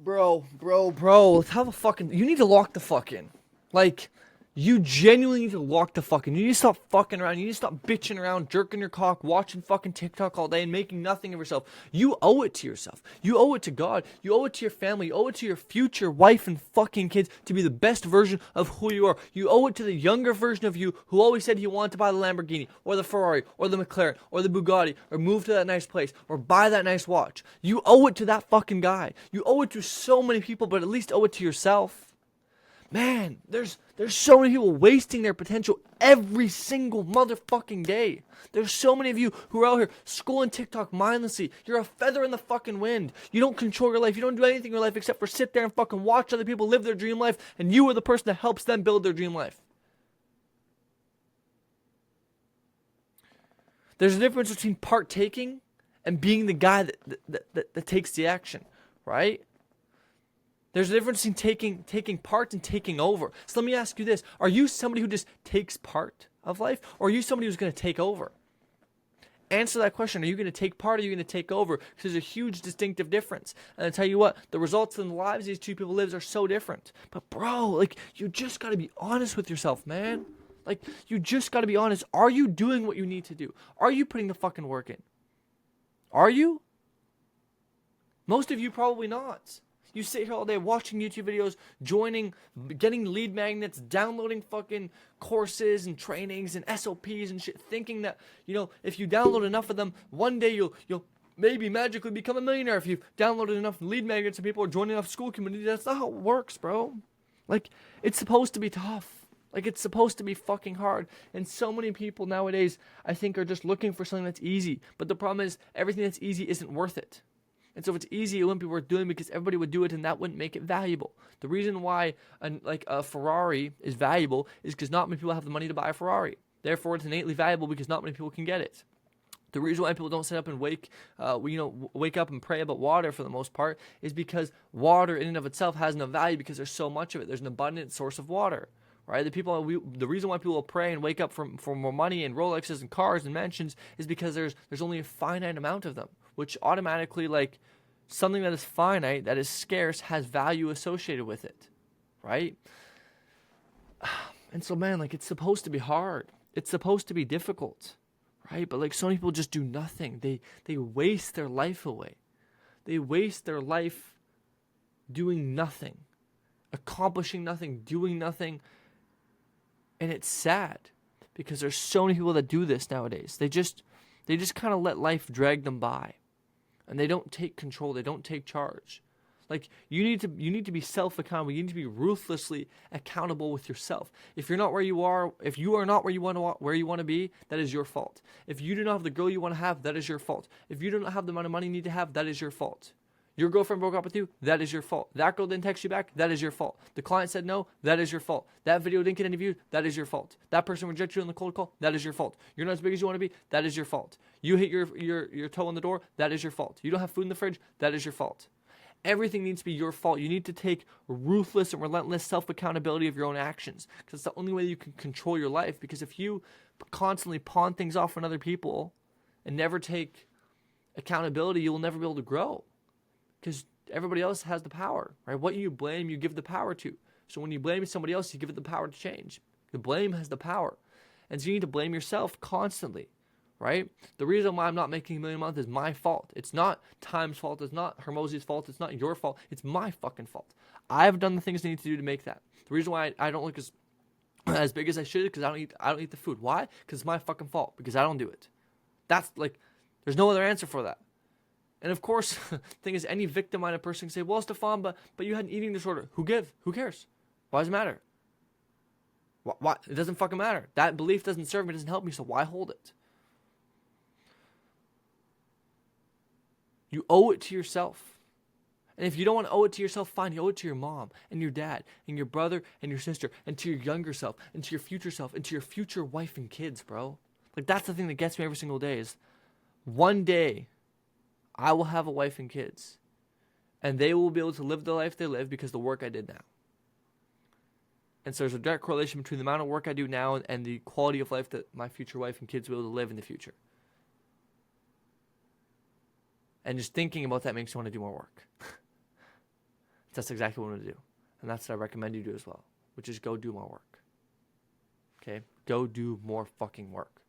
Bro. How the fucking... You need to lock the fuck in. Like, you genuinely need to lock the fuck in. You need to stop fucking around. You need to stop bitching around, jerking your cock, watching fucking TikTok all day and making nothing of yourself. You owe it to yourself. You owe it to God. You owe it to your family. You owe it to your future wife and fucking kids to be the best version of who you are. You owe it to the younger version of you who always said he wanted to buy the Lamborghini or the Ferrari or the McLaren or the Bugatti or move to that nice place or buy that nice watch. You owe it to that fucking guy. You owe it to so many people, but at least owe it to yourself. Man, there's so many people wasting their potential every single motherfucking day. There's so many of you who are out here scrolling TikTok mindlessly. You're a feather in the fucking wind. You don't control your life. You don't do anything in your life except for sit there and fucking watch other people live their dream life, and you are the person that helps them build their dream life. There's a difference between partaking and being the guy that takes the action, right? There's a difference in taking part and taking over. So let me ask you this. Are you somebody who just takes part of life? Or are you somebody who's going to take over? Answer that question. Are you going to take part or are you going to take over? Because there's a huge distinctive difference. And I tell you what, the results in the lives these two people live are so different. But bro, like, you just got to be honest with yourself, man. Like, you just got to be honest. Are you doing what you need to do? Are you putting the fucking work in? Are you? Most of you probably not. You sit here all day watching YouTube videos, getting lead magnets, downloading fucking courses and trainings and SOPs and shit, thinking that, if you download enough of them, one day you'll maybe magically become a millionaire if you've downloaded enough lead magnets and people are joining enough school community. That's not how it works, bro. Like, it's supposed to be tough. Like, it's supposed to be fucking hard. And so many people nowadays, I think, are just looking for something that's easy. But the problem is, everything that's easy isn't worth it. And so if it's easy, it wouldn't be worth doing because everybody would do it and that wouldn't make it valuable. The reason why a Ferrari is valuable is because not many people have the money to buy a Ferrari. Therefore, it's innately valuable because not many people can get it. The reason why people don't sit up and wake up and pray about water for the most part is because water in and of itself has no value because there's so much of it. There's an abundant source of water. Right? The reason why people will pray and wake up for more money and Rolexes and cars and mansions is because there's only a finite amount of them, which automatically, like, something that is finite, that is scarce, has value associated with it, right? And so, man, like, it's supposed to be hard. It's supposed to be difficult, right? But, like, so many people just do nothing. They waste their life away. They waste their life doing nothing, accomplishing nothing, doing nothing. And it's sad because there's so many people that do this nowadays. They just kind of let life drag them by. And they don't take control. They don't take charge. Like, you need to be self-accountable. You need to be ruthlessly accountable with yourself. If you're not where you are, if you are not where you want to be, that is your fault. If you do not have the girl you want to have, that is your fault. If you do not have the amount of money you need to have, that is your fault. Your girlfriend broke up with you, that is your fault. That girl didn't text you back, that is your fault. The client said no, that is your fault. That video didn't get any views, that is your fault. That person rejected you on the cold call, that is your fault. You're not as big as you want to be, that is your fault. You hit your toe on the door, that is your fault. You don't have food in the fridge, that is your fault. Everything needs to be your fault. You need to take ruthless and relentless self-accountability of your own actions because it's the only way you can control your life. Because if you constantly pawn things off on other people and never take accountability, you will never be able to grow. Because everybody else has the power, right? What you blame, you give the power to. So when you blame somebody else, you give it the power to change. The blame has the power. And so you need to blame yourself constantly, right? The reason why I'm not making $1 million a month is my fault. It's not Time's fault. It's not Hermosi's fault. It's not your fault. It's my fucking fault. I've done the things I need to do to make that. The reason why I don't look as big as I should is because I don't eat the food. Why? Because it's my fucking fault. Because I don't do it. That's like, there's no other answer for that. And of course, the thing is, any victim-minded person can say, well, Stefan, but you had an eating disorder. Who cares? Why does it matter? Why? It doesn't fucking matter. That belief doesn't serve me, it doesn't help me, so why hold it? You owe it to yourself. And if you don't want to owe it to yourself, fine, you owe it to your mom and your dad and your brother and your sister and to your younger self and to your future self and to your future wife and kids, bro. Like, that's the thing that gets me every single day is one day I will have a wife and kids, and they will be able to live the life they live because of the work I did now. And so there's a direct correlation between the amount of work I do now and the quality of life that my future wife and kids will be able to live in the future. And just thinking about that makes me want to do more work. That's exactly what I'm going to do. And that's what I recommend you do as well, which is go do more work. Okay? Go do more fucking work.